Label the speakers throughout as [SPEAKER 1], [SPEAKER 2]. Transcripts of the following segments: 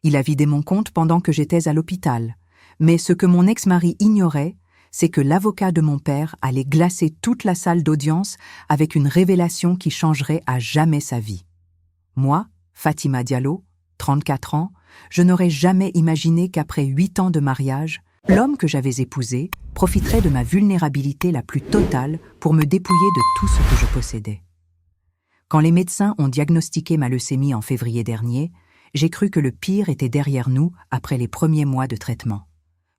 [SPEAKER 1] Il a vidé mon compte pendant que j'étais à l'hôpital. Mais ce que mon ex-mari ignorait, c'est que l'avocat de mon père allait glacer toute la salle d'audience avec une révélation qui changerait à jamais sa vie. Moi, Fatima Diallo, 34 ans, je n'aurais jamais imaginé qu'après 8 ans de mariage, l'homme que j'avais épousé profiterait de ma vulnérabilité la plus totale pour me dépouiller de tout ce que je possédais. Quand les médecins ont diagnostiqué ma leucémie en février dernier, j'ai cru que le pire était derrière nous après les premiers mois de traitement.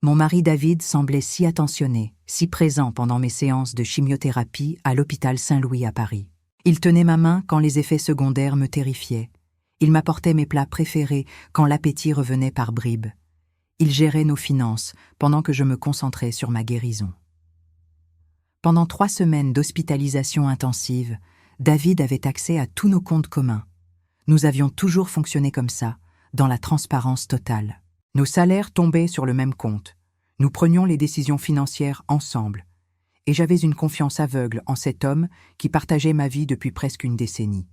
[SPEAKER 1] Mon mari David semblait si attentionné, si présent pendant mes séances de chimiothérapie à l'hôpital Saint-Louis à Paris. Il tenait ma main quand les effets secondaires me terrifiaient. Il m'apportait mes plats préférés quand l'appétit revenait par bribes. Il gérait nos finances pendant que je me concentrais sur ma guérison. Pendant 3 semaines d'hospitalisation intensive, David avait accès à tous nos comptes communs. Nous avions toujours fonctionné comme ça, dans la transparence totale. Nos salaires tombaient sur le même compte. Nous prenions les décisions financières ensemble. Et j'avais une confiance aveugle en cet homme qui partageait ma vie depuis presque une décennie.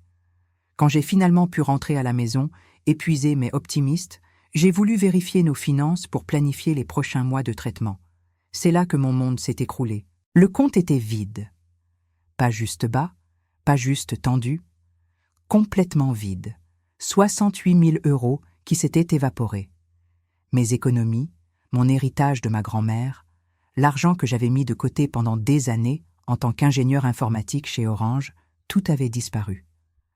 [SPEAKER 1] Quand j'ai finalement pu rentrer à la maison, épuisé mais optimiste, j'ai voulu vérifier nos finances pour planifier les prochains mois de traitement. C'est là que mon monde s'est écroulé. Le compte était vide. Pas juste bas, pas juste tendu, complètement vide. 68 000 € qui s'étaient évaporés. Mes économies, mon héritage de ma grand-mère, l'argent que j'avais mis de côté pendant des années en tant qu'ingénieur informatique chez Orange, tout avait disparu.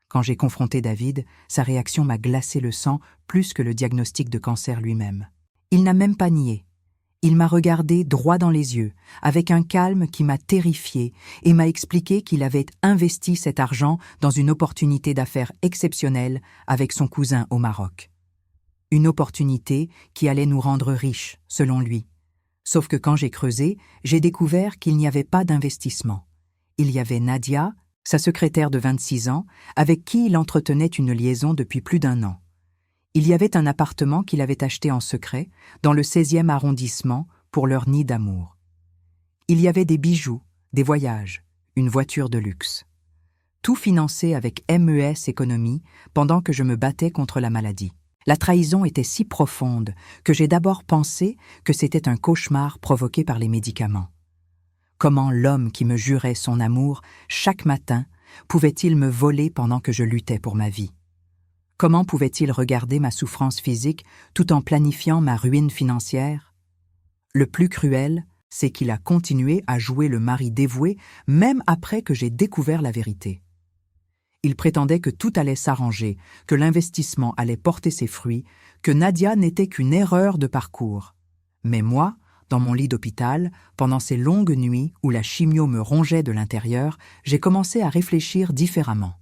[SPEAKER 1] Quand j'ai confronté David, sa réaction m'a glacé le sang plus que le diagnostic de cancer lui-même. Il n'a même pas nié. Il m'a regardé droit dans les yeux, avec un calme qui m'a terrifié et m'a expliqué qu'il avait investi cet argent dans une opportunité d'affaires exceptionnelle avec son cousin au Maroc. Une opportunité qui allait nous rendre riches, selon lui. Sauf que quand j'ai creusé, j'ai découvert qu'il n'y avait pas d'investissement. Il y avait Nadia, sa secrétaire de 26 ans, avec qui il entretenait une liaison depuis plus d'1 an. Il y avait un appartement qu'il avait acheté en secret, dans le 16e arrondissement, pour leur nid d'amour. Il y avait des bijoux, des voyages, une voiture de luxe. Tout financé avec MES Économie pendant que je me battais contre la maladie. La trahison était si profonde que j'ai d'abord pensé que c'était un cauchemar provoqué par les médicaments. Comment l'homme qui me jurait son amour chaque matin pouvait-il me voler pendant que je luttais pour ma vie? Comment pouvait-il regarder ma souffrance physique tout en planifiant ma ruine financière? Le plus cruel, c'est qu'il a continué à jouer le mari dévoué même après que j'ai découvert la vérité. Il prétendait que tout allait s'arranger, que l'investissement allait porter ses fruits, que Nadia n'était qu'une erreur de parcours. Mais moi, dans mon lit d'hôpital, pendant ces longues nuits où la chimio me rongeait de l'intérieur, j'ai commencé à réfléchir différemment.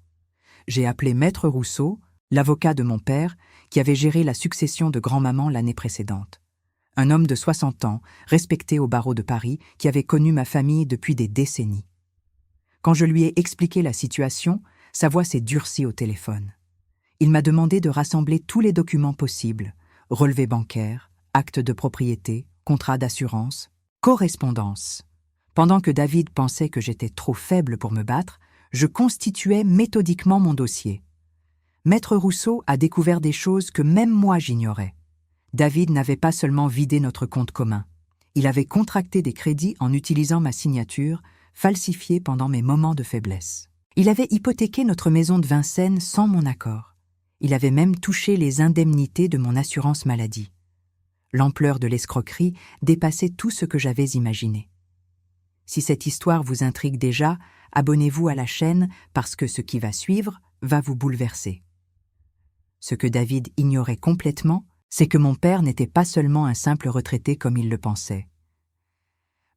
[SPEAKER 1] J'ai appelé Maître Rousseau, l'avocat de mon père, qui avait géré la succession de grand-maman l'année précédente. Un homme de 60 ans, respecté au barreau de Paris, qui avait connu ma famille depuis des décennies. Quand je lui ai expliqué la situation, sa voix s'est durcie au téléphone. Il m'a demandé de rassembler tous les documents possibles, relevés bancaires, actes de propriété, contrats d'assurance, correspondance. Pendant que David pensait que j'étais trop faible pour me battre, je constituais méthodiquement mon dossier. Maître Rousseau a découvert des choses que même moi j'ignorais. David n'avait pas seulement vidé notre compte commun. Il avait contracté des crédits en utilisant ma signature, falsifiée pendant mes moments de faiblesse. Il avait hypothéqué notre maison de Vincennes sans mon accord. Il avait même touché les indemnités de mon assurance maladie. L'ampleur de l'escroquerie dépassait tout ce que j'avais imaginé. Si cette histoire vous intrigue déjà, abonnez-vous à la chaîne parce que ce qui va suivre va vous bouleverser. Ce que David ignorait complètement, c'est que mon père n'était pas seulement un simple retraité comme il le pensait.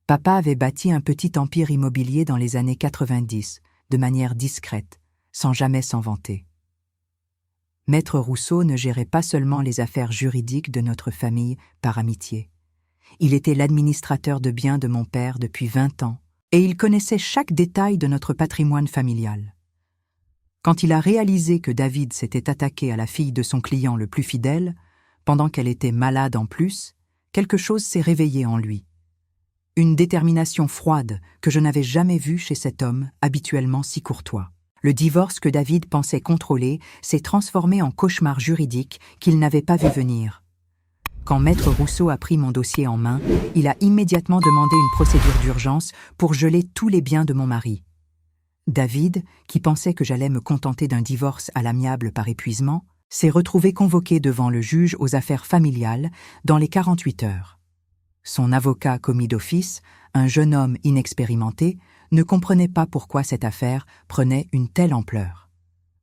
[SPEAKER 1] Papa avait bâti un petit empire immobilier dans les années 90, de manière discrète, sans jamais s'en vanter. Maître Rousseau ne gérait pas seulement les affaires juridiques de notre famille par amitié. Il était l'administrateur de biens de mon père depuis 20 ans, et il connaissait chaque détail de notre patrimoine familial. Quand il a réalisé que David s'était attaqué à la fille de son client le plus fidèle, pendant qu'elle était malade en plus, quelque chose s'est réveillé en lui. Une détermination froide que je n'avais jamais vue chez cet homme habituellement si courtois. Le divorce que David pensait contrôler s'est transformé en cauchemar juridique qu'il n'avait pas vu venir. Quand Maître Rousseau a pris mon dossier en main, il a immédiatement demandé une procédure d'urgence pour geler tous les biens de mon mari. David, qui pensait que j'allais me contenter d'un divorce à l'amiable par épuisement, s'est retrouvé convoqué devant le juge aux affaires familiales dans les 48 heures. Son avocat commis d'office, un jeune homme inexpérimenté, ne comprenait pas pourquoi cette affaire prenait une telle ampleur.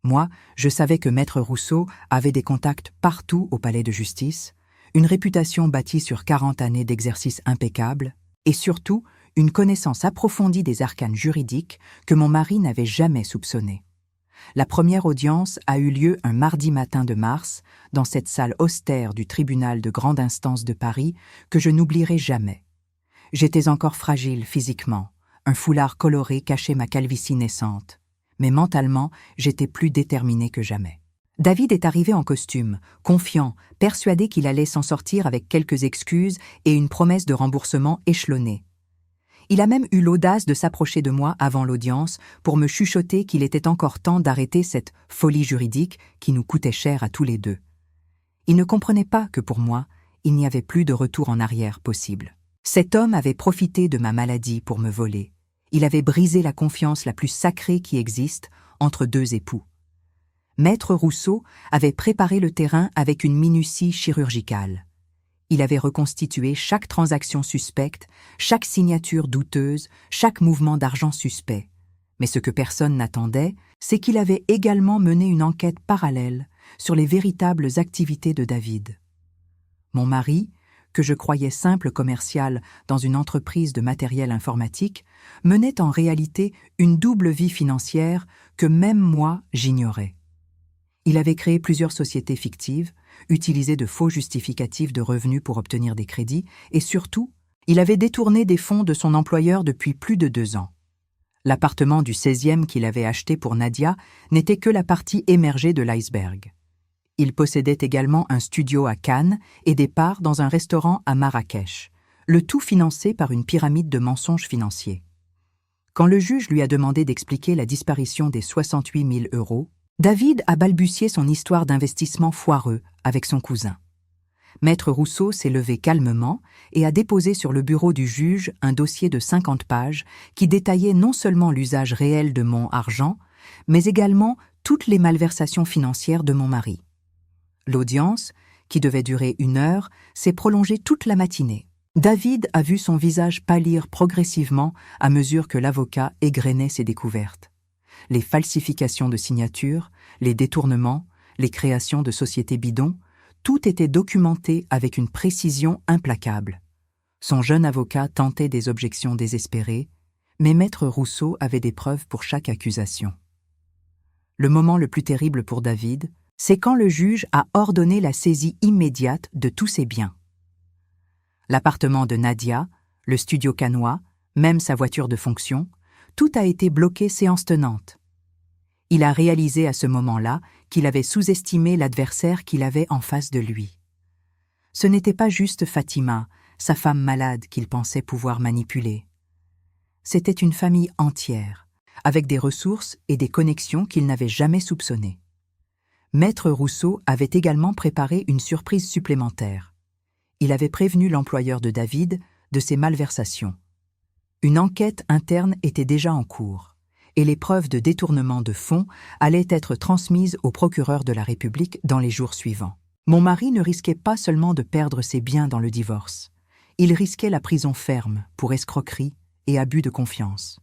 [SPEAKER 1] Moi, je savais que Maître Rousseau avait des contacts partout au palais de justice, une réputation bâtie sur 40 années d'exercice impeccable, et surtout une connaissance approfondie des arcanes juridiques que mon mari n'avait jamais soupçonnées. La première audience a eu lieu un mardi matin de mars, dans cette salle austère du tribunal de grande instance de Paris que je n'oublierai jamais. J'étais encore fragile physiquement, un foulard coloré cachait ma calvitie naissante, mais mentalement, j'étais plus déterminée que jamais. David est arrivé en costume, confiant, persuadé qu'il allait s'en sortir avec quelques excuses et une promesse de remboursement échelonnée. Il a même eu l'audace de s'approcher de moi avant l'audience pour me chuchoter qu'il était encore temps d'arrêter cette folie juridique qui nous coûtait cher à tous les deux. Il ne comprenait pas que pour moi, il n'y avait plus de retour en arrière possible. Cet homme avait profité de ma maladie pour me voler. Il avait brisé la confiance la plus sacrée qui existe entre deux époux. Maître Rousseau avait préparé le terrain avec une minutie chirurgicale. Il avait reconstitué chaque transaction suspecte, chaque signature douteuse, chaque mouvement d'argent suspect. Mais ce que personne n'attendait, c'est qu'il avait également mené une enquête parallèle sur les véritables activités de David. Mon mari, que je croyais simple commercial dans une entreprise de matériel informatique, menait en réalité une double vie financière que même moi j'ignorais. Il avait créé plusieurs sociétés fictives, utilisé de faux justificatifs de revenus pour obtenir des crédits, et surtout, il avait détourné des fonds de son employeur depuis plus de 2 ans. L'appartement du 16e qu'il avait acheté pour Nadia n'était que la partie émergée de l'iceberg. Il possédait également un studio à Cannes et des parts dans un restaurant à Marrakech, le tout financé par une pyramide de mensonges financiers. Quand le juge lui a demandé d'expliquer la disparition des 68 000 €, David a balbutié son histoire d'investissement foireux avec son cousin. Maître Rousseau s'est levé calmement et a déposé sur le bureau du juge un dossier de 50 pages qui détaillait non seulement l'usage réel de mon argent, mais également toutes les malversations financières de mon mari. L'audience, qui devait durer 1 heure, s'est prolongée toute la matinée. David a vu son visage pâlir progressivement à mesure que l'avocat égrenait ses découvertes. Les falsifications de signatures, les détournements, les créations de sociétés bidons, tout était documenté avec une précision implacable. Son jeune avocat tentait des objections désespérées, mais Maître Rousseau avait des preuves pour chaque accusation. Le moment le plus terrible pour David, c'est quand le juge a ordonné la saisie immédiate de tous ses biens. L'appartement de Nadia, le studio cannois, même sa voiture de fonction, tout a été bloqué séance tenante. Il a réalisé à ce moment-là qu'il avait sous-estimé l'adversaire qu'il avait en face de lui. Ce n'était pas juste Fatima, sa femme malade qu'il pensait pouvoir manipuler. C'était une famille entière, avec des ressources et des connexions qu'il n'avait jamais soupçonnées. Maître Rousseau avait également préparé une surprise supplémentaire. Il avait prévenu l'employeur de David de ses malversations. Une enquête interne était déjà en cours, et les preuves de détournement de fonds allaient être transmises au procureur de la République dans les jours suivants. Mon mari ne risquait pas seulement de perdre ses biens dans le divorce, il risquait la prison ferme pour escroquerie et abus de confiance.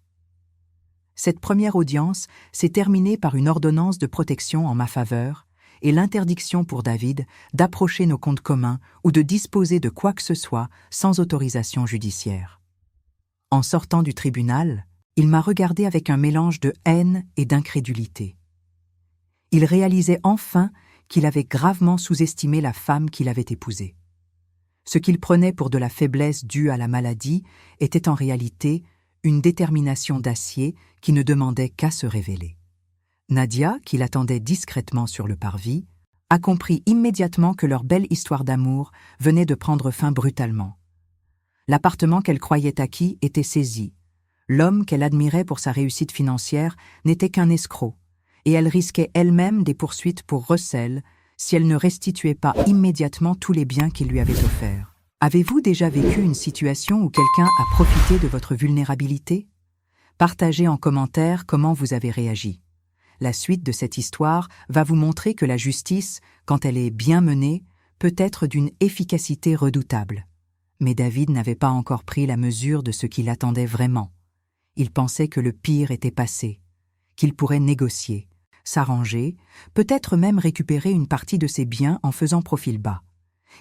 [SPEAKER 1] Cette première audience s'est terminée par une ordonnance de protection en ma faveur et l'interdiction pour David d'approcher nos comptes communs ou de disposer de quoi que ce soit sans autorisation judiciaire. En sortant du tribunal, il m'a regardé avec un mélange de haine et d'incrédulité. Il réalisait enfin qu'il avait gravement sous-estimé la femme qu'il avait épousée. Ce qu'il prenait pour de la faiblesse due à la maladie était en réalité une détermination d'acier qui ne demandait qu'à se révéler. Nadia, qui l'attendait discrètement sur le parvis, a compris immédiatement que leur belle histoire d'amour venait de prendre fin brutalement. L'appartement qu'elle croyait acquis était saisi. L'homme qu'elle admirait pour sa réussite financière n'était qu'un escroc, et elle risquait elle-même des poursuites pour recel si elle ne restituait pas immédiatement tous les biens qu'il lui avait offerts. Avez-vous déjà vécu une situation où quelqu'un a profité de votre vulnérabilité? Partagez en commentaire comment vous avez réagi. La suite de cette histoire va vous montrer que la justice, quand elle est bien menée, peut être d'une efficacité redoutable. Mais David n'avait pas encore pris la mesure de ce qu'il attendait vraiment. Il pensait que le pire était passé, qu'il pourrait négocier, s'arranger, peut-être même récupérer une partie de ses biens en faisant profil bas.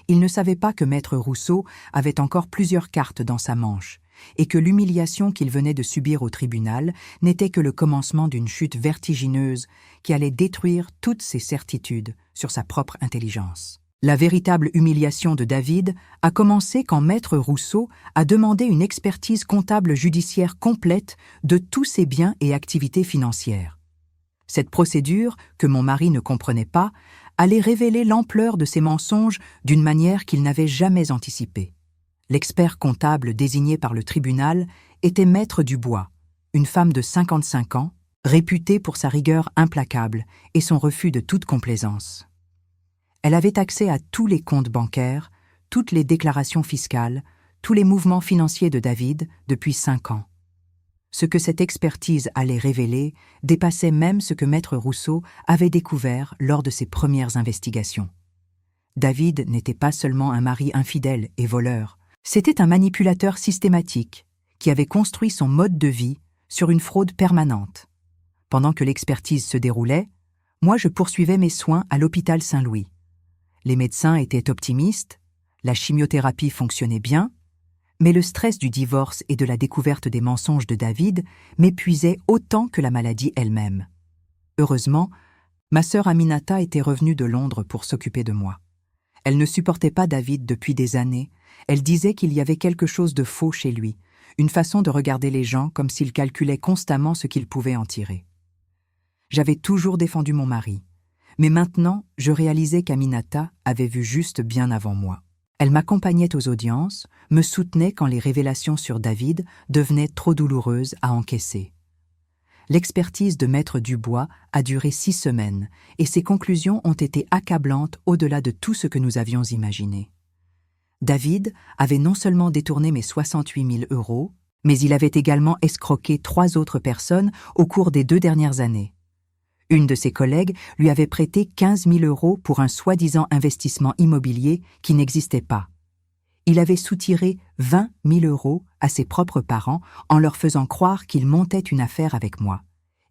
[SPEAKER 1] Il ne savait pas que Maître Rousseau avait encore plusieurs cartes dans sa manche, et que l'humiliation qu'il venait de subir au tribunal n'était que le commencement d'une chute vertigineuse qui allait détruire toutes ses certitudes sur sa propre intelligence. La véritable humiliation de David a commencé quand Maître Rousseau a demandé une expertise comptable judiciaire complète de tous ses biens et activités financières. Cette procédure, que mon mari ne comprenait pas, allait révéler l'ampleur de ses mensonges d'une manière qu'il n'avait jamais anticipée. L'expert comptable désigné par le tribunal était Maître Dubois, une femme de 55 ans, réputée pour sa rigueur implacable et son refus de toute complaisance. Elle avait accès à tous les comptes bancaires, toutes les déclarations fiscales, tous les mouvements financiers de David depuis 5 ans. Ce que cette expertise allait révéler dépassait même ce que Maître Rousseau avait découvert lors de ses premières investigations. David n'était pas seulement un mari infidèle et voleur, c'était un manipulateur systématique qui avait construit son mode de vie sur une fraude permanente. Pendant que l'expertise se déroulait, moi je poursuivais mes soins à l'hôpital Saint-Louis. Les médecins étaient optimistes, la chimiothérapie fonctionnait bien, mais le stress du divorce et de la découverte des mensonges de David m'épuisait autant que la maladie elle-même. Heureusement, ma sœur Aminata était revenue de Londres pour s'occuper de moi. Elle ne supportait pas David depuis des années, elle disait qu'il y avait quelque chose de faux chez lui, une façon de regarder les gens comme s'il calculait constamment ce qu'il pouvait en tirer. J'avais toujours défendu mon mari, mais maintenant je réalisais qu'Aminata avait vu juste bien avant moi. Elle m'accompagnait aux audiences, me soutenait quand les révélations sur David devenaient trop douloureuses à encaisser. L'expertise de Maître Dubois a duré 6 semaines et ses conclusions ont été accablantes au-delà de tout ce que nous avions imaginé. David avait non seulement détourné mes 68 000 €, mais il avait également escroqué 3 autres personnes au cours des 2 dernières années. Une de ses collègues lui avait prêté 15 000 € pour un soi-disant investissement immobilier qui n'existait pas. Il avait soutiré 20 000 € à ses propres parents en leur faisant croire qu'ils montaient une affaire avec moi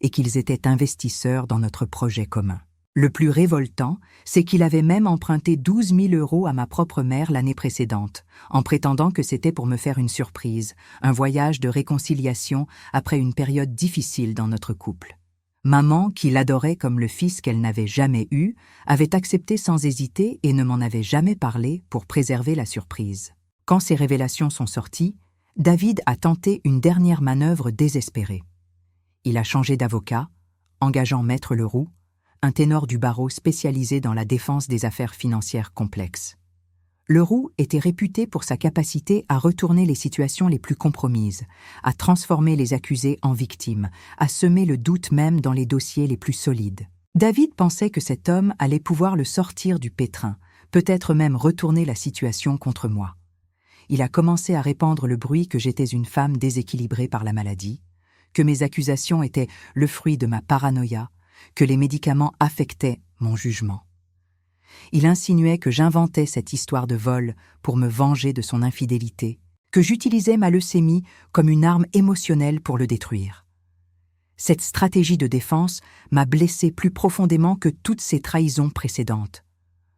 [SPEAKER 1] et qu'ils étaient investisseurs dans notre projet commun. Le plus révoltant, c'est qu'il avait même emprunté 12 000 € à ma propre mère l'année précédente, en prétendant que c'était pour me faire une surprise, un voyage de réconciliation après une période difficile dans notre couple. Maman, qui l'adorait comme le fils qu'elle n'avait jamais eu, avait accepté sans hésiter et ne m'en avait jamais parlé pour préserver la surprise. Quand ces révélations sont sorties, David a tenté une dernière manœuvre désespérée. Il a changé d'avocat, engageant Maître Leroux, un ténor du barreau spécialisé dans la défense des affaires financières complexes. Leroux était réputé pour sa capacité à retourner les situations les plus compromises, à transformer les accusés en victimes, à semer le doute même dans les dossiers les plus solides. David pensait que cet homme allait pouvoir le sortir du pétrin, peut-être même retourner la situation contre moi. Il a commencé à répandre le bruit que j'étais une femme déséquilibrée par la maladie, que mes accusations étaient le fruit de ma paranoïa, que les médicaments affectaient mon jugement. Il insinuait que j'inventais cette histoire de vol pour me venger de son infidélité, que j'utilisais ma leucémie comme une arme émotionnelle pour le détruire. Cette stratégie de défense m'a blessé plus profondément que toutes ces trahisons précédentes.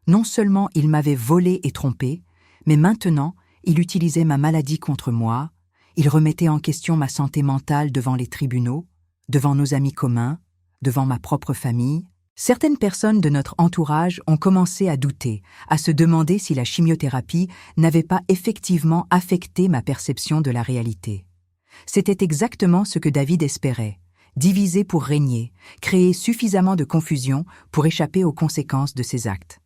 [SPEAKER 1] Non seulement il m'avait volé et trompé, mais maintenant il utilisait ma maladie contre moi, il remettait en question ma santé mentale devant les tribunaux, devant nos amis communs, devant ma propre famille. Certaines personnes de notre entourage ont commencé à douter, à se demander si la chimiothérapie n'avait pas effectivement affecté ma perception de la réalité. C'était exactement ce que David espérait, diviser pour régner, créer suffisamment de confusion pour échapper aux conséquences de ses actes.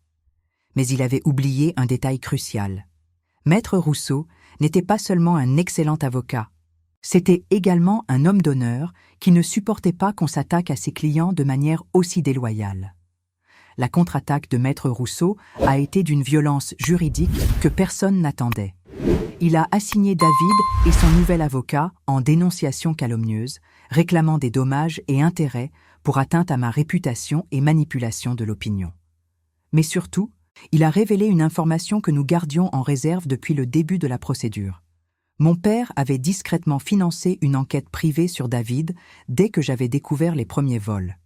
[SPEAKER 1] Mais il avait oublié un détail crucial. Maître Rousseau n'était pas seulement un excellent avocat, C'était également un homme d'honneur qui ne supportait pas qu'on s'attaque à ses clients de manière aussi déloyale. La contre-attaque de Maître Rousseau a été d'une violence juridique que personne n'attendait. Il a assigné David et son nouvel avocat en dénonciation calomnieuse, réclamant des dommages et intérêts pour atteinte à ma réputation et manipulation de l'opinion. Mais surtout, il a révélé une information que nous gardions en réserve depuis le début de la procédure. Mon père avait discrètement financé une enquête privée sur David dès que j'avais découvert les premiers vols.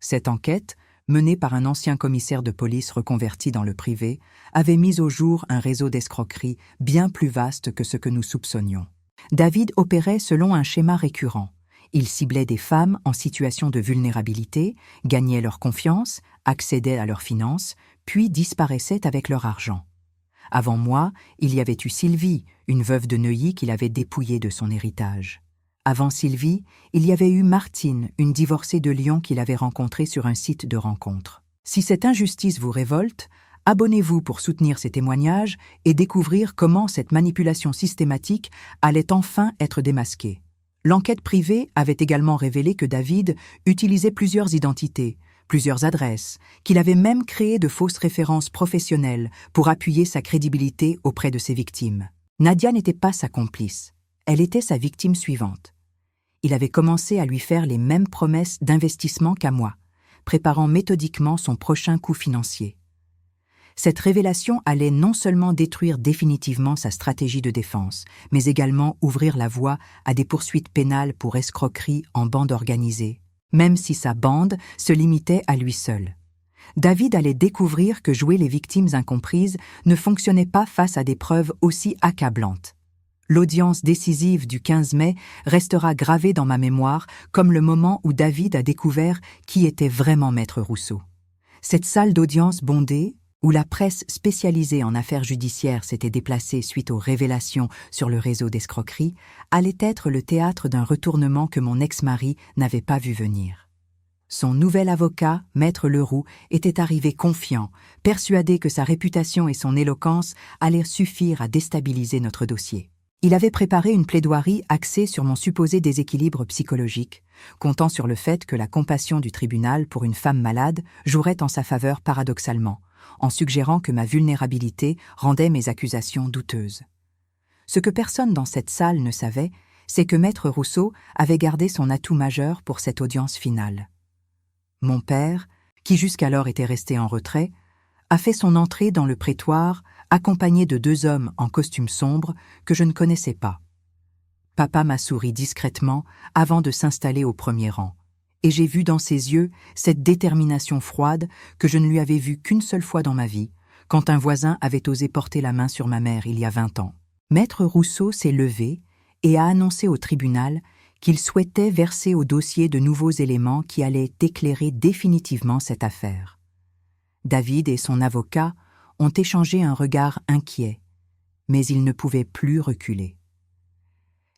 [SPEAKER 1] Cette enquête, menée par un ancien commissaire de police reconverti dans le privé, avait mis au jour un réseau d'escroqueries bien plus vaste que ce que nous soupçonnions. David opérait selon un schéma récurrent. Il ciblait des femmes en situation de vulnérabilité, gagnait leur confiance, accédait à leurs finances, puis disparaissait avec leur argent. Avant moi, il y avait eu Sylvie, une veuve de Neuilly qu'il avait dépouillée de son héritage. Avant Sylvie, il y avait eu Martine, une divorcée de Lyon qu'il avait rencontrée sur un site de rencontre. Si cette injustice vous révolte, abonnez-vous pour soutenir ces témoignages et découvrir comment cette manipulation systématique allait enfin être démasquée. L'enquête privée avait également révélé que David utilisait plusieurs identités, plusieurs adresses, qu'il avait même créé de fausses références professionnelles pour appuyer sa crédibilité auprès de ses victimes. Nadia n'était pas sa complice, elle était sa victime suivante. Il avait commencé à lui faire les mêmes promesses d'investissement qu'à moi, préparant méthodiquement son prochain coup financier. Cette révélation allait non seulement détruire définitivement sa stratégie de défense, mais également ouvrir la voie à des poursuites pénales pour escroquerie en bande organisée, même si sa bande se limitait à lui seul. David allait découvrir que jouer les victimes incomprises ne fonctionnait pas face à des preuves aussi accablantes. L'audience décisive du 15 mai restera gravée dans ma mémoire comme le moment où David a découvert qui était vraiment Maître Rousseau. Cette salle d'audience bondée, où la presse spécialisée en affaires judiciaires s'était déplacée suite aux révélations sur le réseau d'escroquerie, allait être le théâtre d'un retournement que mon ex-mari n'avait pas vu venir. Son nouvel avocat, Maître Leroux, était arrivé confiant, persuadé que sa réputation et son éloquence allaient suffire à déstabiliser notre dossier. Il avait préparé une plaidoirie axée sur mon supposé déséquilibre psychologique, comptant sur le fait que la compassion du tribunal pour une femme malade jouerait en sa faveur paradoxalement, en suggérant que ma vulnérabilité rendait mes accusations douteuses. Ce que personne dans cette salle ne savait, c'est que Maître Rousseau avait gardé son atout majeur pour cette audience finale. Mon père, qui jusqu'alors était resté en retrait, a fait son entrée dans le prétoire accompagné de 2 hommes en costume sombre que je ne connaissais pas. Papa m'a souri discrètement avant de s'installer au premier rang, et j'ai vu dans ses yeux cette détermination froide que je ne lui avais vue qu'une seule fois dans ma vie, quand un voisin avait osé porter la main sur ma mère il y a 20 ans. Maître Rousseau s'est levé et a annoncé au tribunal qu'il souhaitait verser au dossier de nouveaux éléments qui allaient éclairer définitivement cette affaire. David et son avocat ont échangé un regard inquiet, mais ils ne pouvaient plus reculer.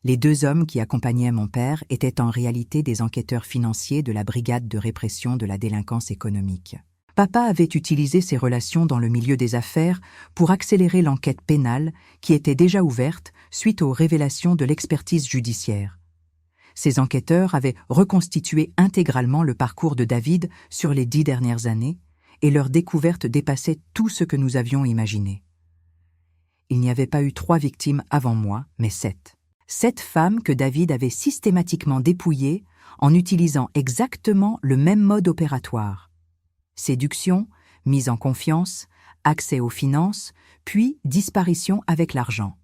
[SPEAKER 1] Les 2 hommes qui accompagnaient mon père étaient en réalité des enquêteurs financiers de la brigade de répression de la délinquance économique. Papa avait utilisé ses relations dans le milieu des affaires pour accélérer l'enquête pénale qui était déjà ouverte suite aux révélations de l'expertise judiciaire. Ces enquêteurs avaient reconstitué intégralement le parcours de David sur les 10 dernières années et leur découverte dépassait tout ce que nous avions imaginé. Il n'y avait pas eu 3 victimes avant moi, mais 7. 7 femmes que David avait systématiquement dépouillées en utilisant exactement le même mode opératoire. Séduction, mise en confiance, accès aux finances, puis disparition avec l'argent.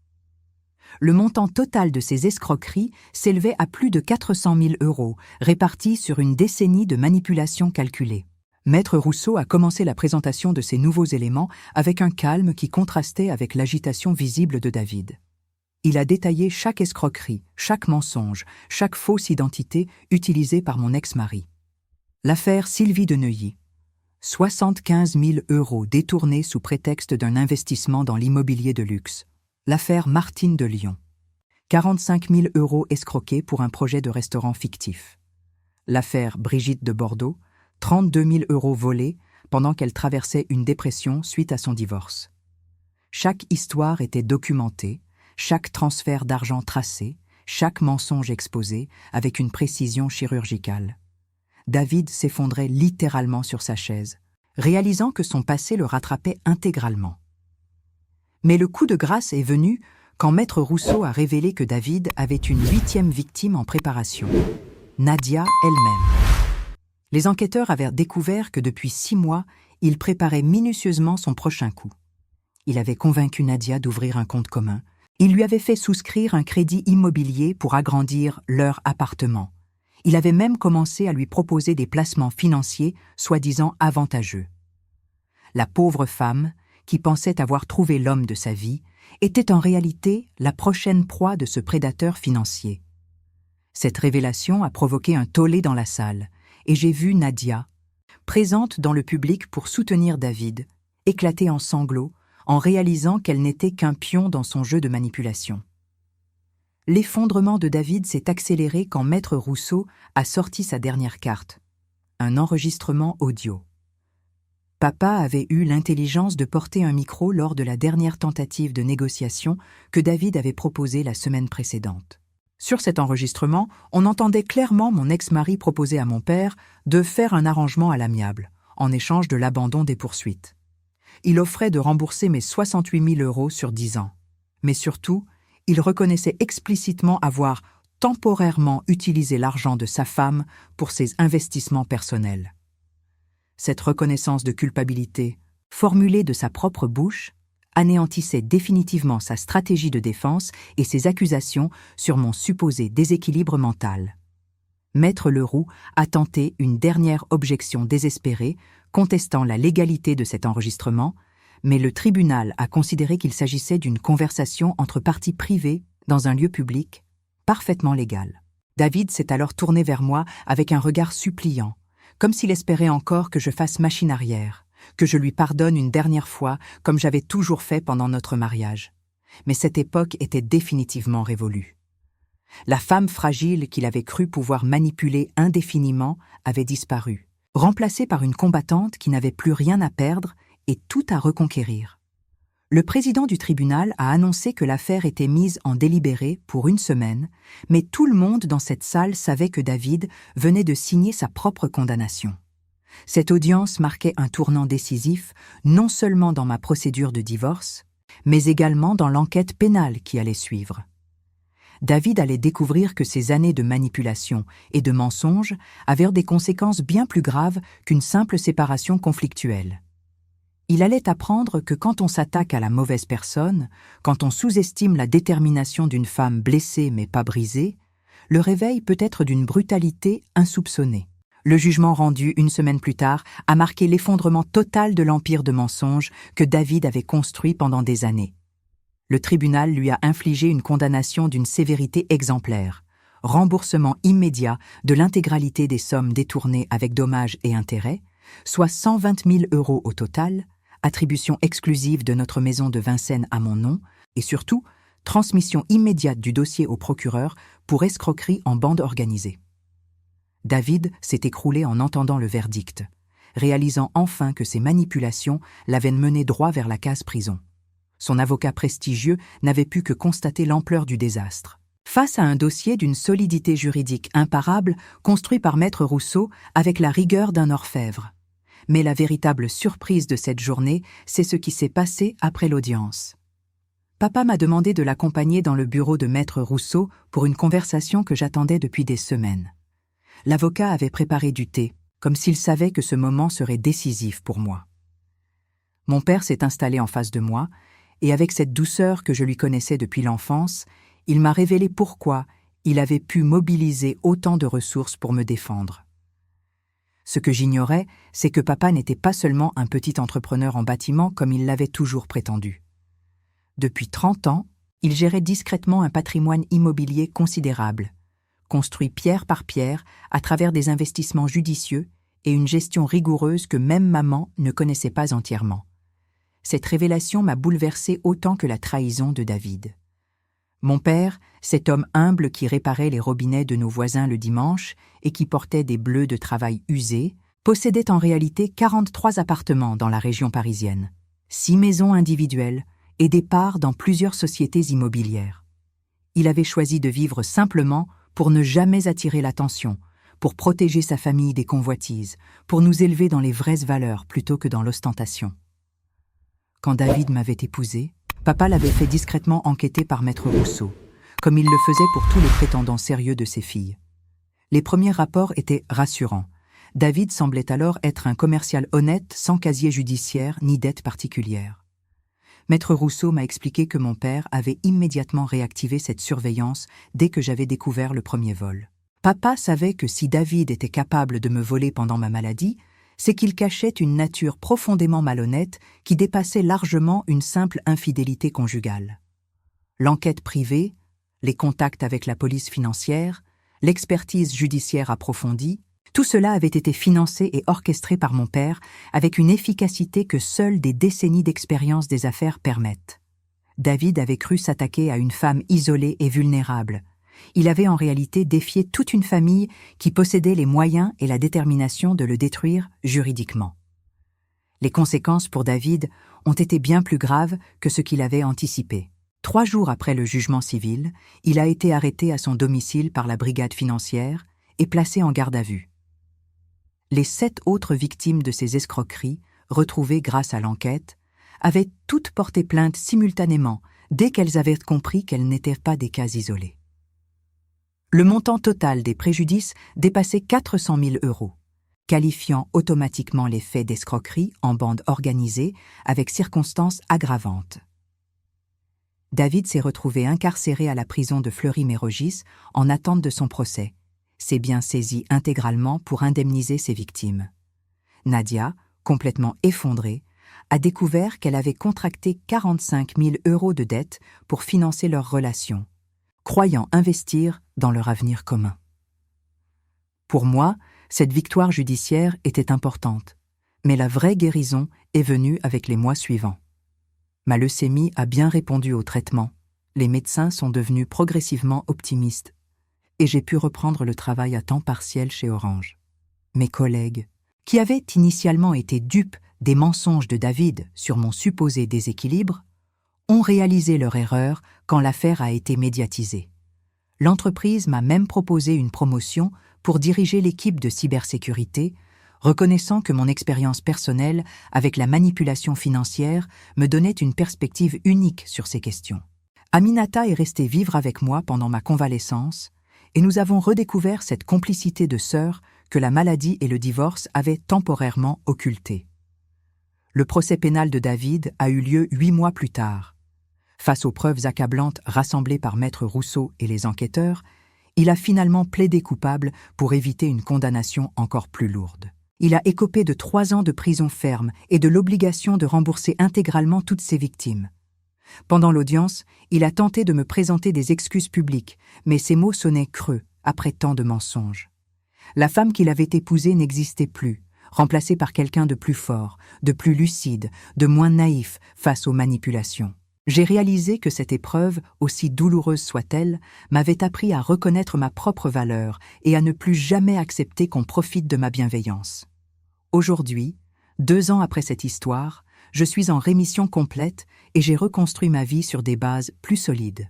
[SPEAKER 1] Le montant total de ces escroqueries s'élevait à plus de 400 000 €, répartis sur une décennie de manipulations calculées. Maître Rousseau a commencé la présentation de ces nouveaux éléments avec un calme qui contrastait avec l'agitation visible de David. Il a détaillé chaque escroquerie, chaque mensonge, chaque fausse identité utilisée par mon ex-mari. L'affaire Sylvie de Neuilly. 75 000 € détournés sous prétexte d'un investissement dans l'immobilier de luxe. L'affaire Martine de Lyon. 45 000 € escroqués pour un projet de restaurant fictif. L'affaire Brigitte de Bordeaux. 32 000 € volés pendant qu'elle traversait une dépression suite à son divorce. Chaque histoire était documentée, chaque transfert d'argent tracé, chaque mensonge exposé avec une précision chirurgicale. David s'effondrait littéralement sur sa chaise, réalisant que son passé le rattrapait intégralement. Mais le coup de grâce est venu quand Maître Rousseau a révélé que David avait une 8e victime en préparation, Nadia elle-même. Les enquêteurs avaient découvert que depuis 6 mois, il préparait minutieusement son prochain coup. Il avait convaincu Nadia d'ouvrir un compte commun. Il lui avait fait souscrire un crédit immobilier pour agrandir leur appartement. Il avait même commencé à lui proposer des placements financiers soi-disant avantageux. La pauvre femme, qui pensait avoir trouvé l'homme de sa vie, était en réalité la prochaine proie de ce prédateur financier. Cette révélation a provoqué un tollé dans la salle, et j'ai vu Nadia, présente dans le public pour soutenir David, éclater en sanglots en réalisant qu'elle n'était qu'un pion dans son jeu de manipulation. L'effondrement de David s'est accéléré quand Maître Rousseau a sorti sa dernière carte, un enregistrement audio. Papa avait eu l'intelligence de porter un micro lors de la dernière tentative de négociation que David avait proposée la semaine précédente. Sur cet enregistrement, on entendait clairement mon ex-mari proposer à mon père de faire un arrangement à l'amiable, en échange de l'abandon des poursuites. Il offrait de rembourser mes 68 000 € sur 10 ans. Mais surtout, il reconnaissait explicitement avoir temporairement utilisé l'argent de sa femme pour ses investissements personnels. Cette reconnaissance de culpabilité, formulée de sa propre bouche, anéantissait définitivement sa stratégie de défense et ses accusations sur mon supposé déséquilibre mental. Maître Leroux a tenté une dernière objection désespérée, contestant la légalité de cet enregistrement, mais le tribunal a considéré qu'il s'agissait d'une conversation entre parties privées dans un lieu public, parfaitement légal. David s'est alors tourné vers moi avec un regard suppliant, comme s'il espérait encore que je fasse machine arrière, que je lui pardonne une dernière fois comme j'avais toujours fait pendant notre mariage. Mais cette époque était définitivement révolue. La femme fragile qu'il avait cru pouvoir manipuler indéfiniment avait disparu, remplacée par une combattante qui n'avait plus rien à perdre et tout à reconquérir. Le président du tribunal a annoncé que l'affaire était mise en délibéré pour 1 semaine, mais tout le monde dans cette salle savait que David venait de signer sa propre condamnation. Cette audience marquait un tournant décisif, non seulement dans ma procédure de divorce, mais également dans l'enquête pénale qui allait suivre. David allait découvrir que ses années de manipulation et de mensonges avaient des conséquences bien plus graves qu'une simple séparation conflictuelle. Il allait apprendre que quand on s'attaque à la mauvaise personne, quand on sous-estime la détermination d'une femme blessée mais pas brisée, le réveil peut être d'une brutalité insoupçonnée. Le jugement rendu 1 semaine plus tard a marqué l'effondrement total de l'empire de mensonges que David avait construit pendant des années. Le tribunal lui a infligé une condamnation d'une sévérité exemplaire, remboursement immédiat de l'intégralité des sommes détournées avec dommages et intérêts, soit 120 000 € au total, attribution exclusive de notre maison de Vincennes à mon nom, et surtout, transmission immédiate du dossier au procureur pour escroquerie en bande organisée. David s'est écroulé en entendant le verdict, réalisant enfin que ses manipulations l'avaient mené droit vers la case prison. Son avocat prestigieux n'avait pu que constater l'ampleur du désastre. Face à un dossier d'une solidité juridique imparable, construit par Maître Rousseau avec la rigueur d'un orfèvre. Mais la véritable surprise de cette journée, c'est ce qui s'est passé après l'audience. Papa m'a demandé de l'accompagner dans le bureau de Maître Rousseau pour une conversation que j'attendais depuis des semaines. L'avocat avait préparé du thé, comme s'il savait que ce moment serait décisif pour moi. Mon père s'est installé en face de moi, et avec cette douceur que je lui connaissais depuis l'enfance, il m'a révélé pourquoi il avait pu mobiliser autant de ressources pour me défendre. Ce que j'ignorais, c'est que papa n'était pas seulement un petit entrepreneur en bâtiment comme il l'avait toujours prétendu. Depuis 30 ans, il gérait discrètement un patrimoine immobilier considérable, construit pierre par pierre à travers des investissements judicieux et une gestion rigoureuse que même maman ne connaissait pas entièrement. Cette révélation m'a bouleversée autant que la trahison de David. Mon père, cet homme humble qui réparait les robinets de nos voisins le dimanche et qui portait des bleus de travail usés, possédait en réalité 43 appartements dans la région parisienne, 6 maisons individuelles et des parts dans plusieurs sociétés immobilières. Il avait choisi de vivre simplement pour ne jamais attirer l'attention, pour protéger sa famille des convoitises, pour nous élever dans les vraies valeurs plutôt que dans l'ostentation. Quand David m'avait épousée, papa l'avait fait discrètement enquêter par maître Rousseau, comme il le faisait pour tous les prétendants sérieux de ses filles. Les premiers rapports étaient rassurants. David semblait alors être un commercial honnête sans casier judiciaire ni dette particulière. Maître Rousseau m'a expliqué que mon père avait immédiatement réactivé cette surveillance dès que j'avais découvert le premier vol. Papa savait que si David était capable de me voler pendant ma maladie, c'est qu'il cachait une nature profondément malhonnête qui dépassait largement une simple infidélité conjugale. L'enquête privée, les contacts avec la police financière, l'expertise judiciaire approfondie, tout cela avait été financé et orchestré par mon père avec une efficacité que seules des décennies d'expérience des affaires permettent. David avait cru s'attaquer à une femme isolée et vulnérable. Il avait en réalité défié toute une famille qui possédait les moyens et la détermination de le détruire juridiquement. Les conséquences pour David ont été bien plus graves que ce qu'il avait anticipé. 3 jours après le jugement civil, il a été arrêté à son domicile par la brigade financière et placé en garde à vue. Les 7 autres victimes de ces escroqueries, retrouvées grâce à l'enquête, avaient toutes porté plainte simultanément dès qu'elles avaient compris qu'elles n'étaient pas des cas isolés. Le montant total des préjudices dépassait 400 000 €, qualifiant automatiquement les faits d'escroquerie en bande organisée avec circonstances aggravantes. David s'est retrouvé incarcéré à la prison de Fleury-Mérogis en attente de son procès, s'est bien saisi intégralement pour indemniser ses victimes. Nadia, complètement effondrée, a découvert qu'elle avait contracté 45 000 € de dettes pour financer leur relation, croyant investir dans leur avenir commun. Pour moi, cette victoire judiciaire était importante, mais la vraie guérison est venue avec les mois suivants. Ma leucémie a bien répondu au traitement, les médecins sont devenus progressivement optimistes, et j'ai pu reprendre le travail à temps partiel chez Orange. Mes collègues, qui avaient initialement été dupes des mensonges de David sur mon supposé déséquilibre, ont réalisé leur erreur quand l'affaire a été médiatisée. L'entreprise m'a même proposé une promotion pour diriger l'équipe de cybersécurité, reconnaissant que mon expérience personnelle avec la manipulation financière me donnait une perspective unique sur ces questions. Aminata est restée vivre avec moi pendant ma convalescence, et nous avons redécouvert cette complicité de sœurs que la maladie et le divorce avaient temporairement occultée. Le procès pénal de David a eu lieu 8 mois plus tard. Face aux preuves accablantes rassemblées par maître Rousseau et les enquêteurs, il a finalement plaidé coupable pour éviter une condamnation encore plus lourde. Il a écopé de 3 ans de prison ferme et de l'obligation de rembourser intégralement toutes ses victimes. Pendant l'audience, il a tenté de me présenter des excuses publiques, mais ses mots sonnaient creux après tant de mensonges. La femme qu'il avait épousée n'existait plus, remplacée par quelqu'un de plus fort, de plus lucide, de moins naïf face aux manipulations. J'ai réalisé que cette épreuve, aussi douloureuse soit-elle, m'avait appris à reconnaître ma propre valeur et à ne plus jamais accepter qu'on profite de ma bienveillance. Aujourd'hui, 2 ans après cette histoire, je suis en rémission complète et j'ai reconstruit ma vie sur des bases plus solides.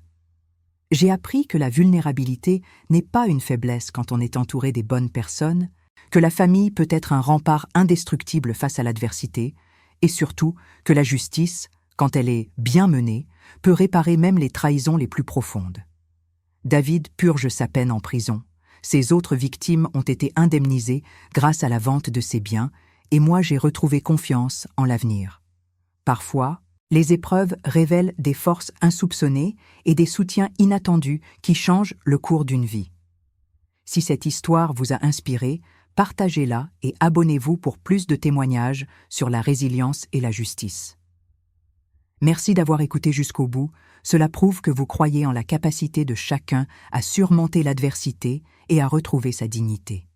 [SPEAKER 1] J'ai appris que la vulnérabilité n'est pas une faiblesse quand on est entouré des bonnes personnes, que la famille peut être un rempart indestructible face à l'adversité, et surtout que la justice, quand elle est bien menée, peut réparer même les trahisons les plus profondes. David purge sa peine en prison. Ses autres victimes ont été indemnisées grâce à la vente de ses biens, et moi j'ai retrouvé confiance en l'avenir. Parfois, les épreuves révèlent des forces insoupçonnées et des soutiens inattendus qui changent le cours d'une vie. Si cette histoire vous a inspiré, partagez-la et abonnez-vous pour plus de témoignages sur la résilience et la justice. Merci d'avoir écouté jusqu'au bout, cela prouve que vous croyez en la capacité de chacun à surmonter l'adversité et à retrouver sa dignité.